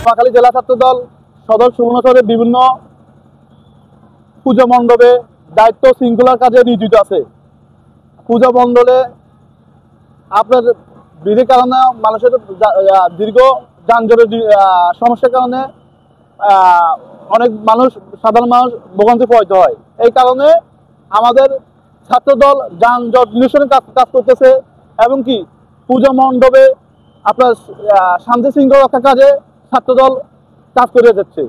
নোয়াখালী জেলা ছাত্রদল সদর সুবর্ণচরে বিভিন্ন পূজা মণ্ডপে দায়িত্ব শৃঙ্খলার কাজে নিয়োজিত আছে। পূজা মণ্ডলে আপনার ভিড়ের কারণে মানুষের দীর্ঘ যানজটের সমস্যার কারণে অনেক মানুষ, সাধারণ মানুষ ভোগান্তি প্রভাবিত হয়। এই কারণে আমাদের ছাত্রদল যানজট নিরসনের কাজ করতেছে এবং কি পূজা মণ্ডপে আপনার শান্তি শৃঙ্খলা রক্ষার কাজে ছাত্রদল কাজ করে যাচ্ছে।